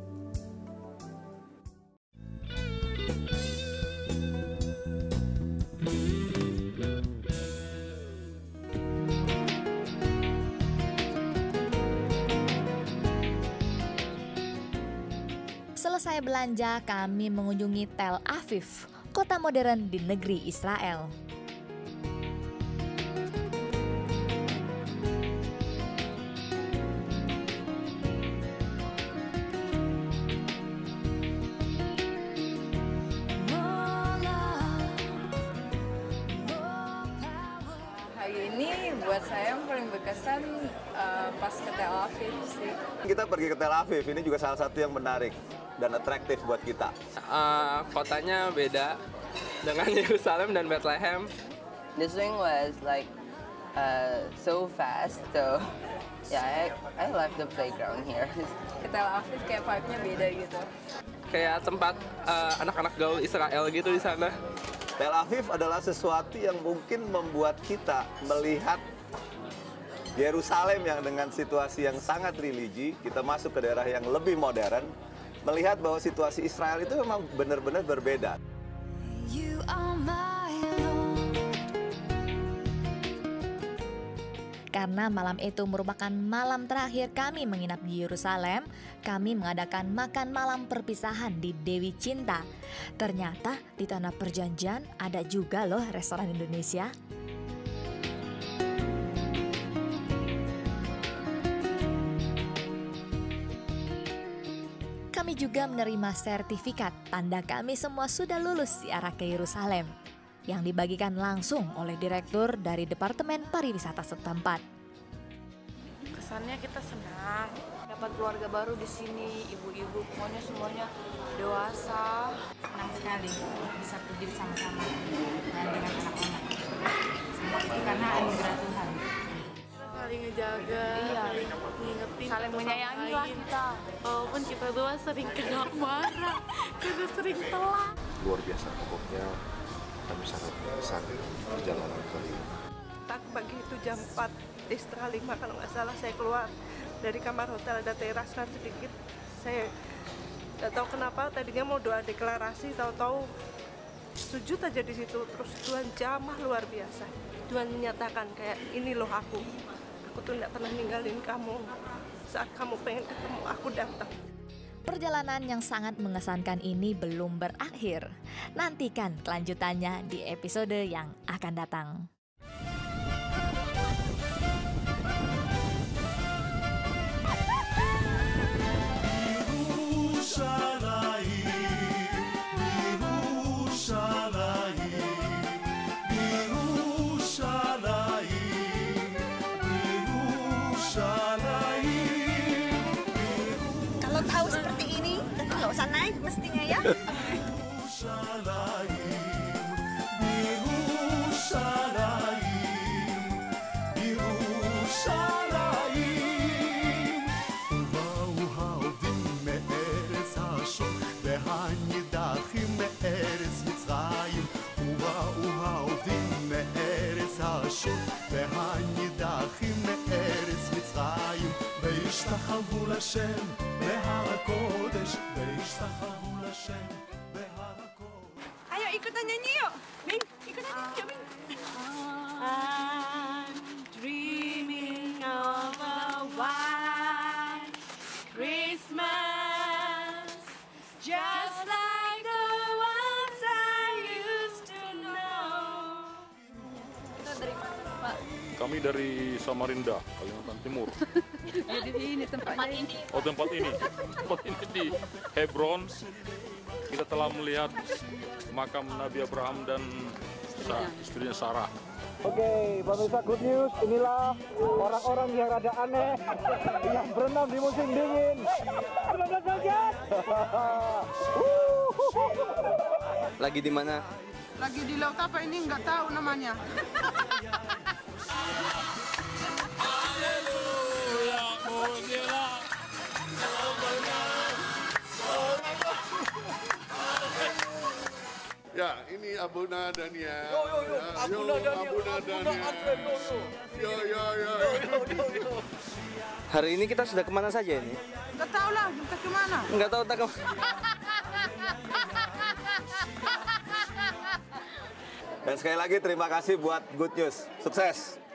Selesai belanja, kami mengunjungi Tel Aviv, kota modern di negeri Israel. Hari ini buat saya yang paling berkesan pas ke Tel Aviv sih. Kita pergi ke Tel Aviv, ini juga salah satu yang menarik dan atraktif buat kita. Kotanya beda dengan Yerusalem dan Bethlehem. The swing was like so fast, so yeah, I love the playground here. Ke Tel Aviv kayak vibe-nya beda gitu. Kayak tempat anak-anak gaul Israel gitu di sana. Tel Aviv adalah sesuatu yang mungkin membuat kita melihat Yerusalem yang dengan situasi yang sangat religi, kita masuk ke daerah yang lebih modern, melihat bahwa situasi Israel itu memang benar-benar berbeda. Karena malam itu merupakan malam terakhir kami menginap di Yerusalem, kami mengadakan makan malam perpisahan di Dewi Cinta. Ternyata di Tanah Perjanjian ada juga loh restoran Indonesia. Kami juga menerima sertifikat tanda kami semua sudah lulus ziarah ke Yerusalem, yang dibagikan langsung oleh direktur dari Departemen Pariwisata setempat. Kesannya kita senang dapat keluarga baru di sini, ibu-ibu pokoknya semuanya dewasa. Senang sekali bisa pergi sama-sama dengan anak-anak. Semua itu karena anugerah Tuhan. Saling ngejaga, saling ngingetin, saling menyayangi lah kita. Walaupun kita dua sering kena marah, kita sering telat. Luar biasa, pokoknya kami sangat besar perjalanan kali ini. Pagi itu jam 4, di setengah 5 kalau nggak salah saya keluar dari kamar hotel, ada teras kan sedikit. Saya nggak tahu kenapa tadinya mau doa deklarasi, tahu-tahu sujud aja di situ. Terus Tuhan jamah luar biasa. Tuhan menyatakan kayak ini loh aku tuh nggak pernah ninggalin kamu. Saat kamu pengen ketemu aku datang. Perjalanan yang sangat mengesankan ini belum berakhir. Nantikan kelanjutannya di episode yang akan datang. Kalau tahu seperti ini, nggak usah naik mestinya ya. וישתחוו לשם בהר הקודש, וישתחוו לשם בהר הקודש. Ayo ikutan nyanyi yuk, Bing. Ikutan nyanyi yuk, Bing. I'm dreaming of a white Christmas, just like the ones I used to know. Kita dari mana, Pak? Kami dari Samarinda, Kalimantan Timur. Jadi ini tempatnya ini. Oh, tempat ini di Hebron. Kita telah melihat makam Nabi Abraham dan istrinya Sarah. Oke, pemirsa Good News, inilah orang-orang yang rada aneh yang berenang di musim dingin. Lagi di mana? Lagi di laut apa ini nggak tahu namanya. Ya, ini Abuna Daniel. Abuna Daniel. Yo. Hari ini kita sudah kemana saja ini? Nggak tahu lah, kita kemana? Nggak tahu tak kemana. Dan sekali lagi terima kasih buat Good News. Sukses.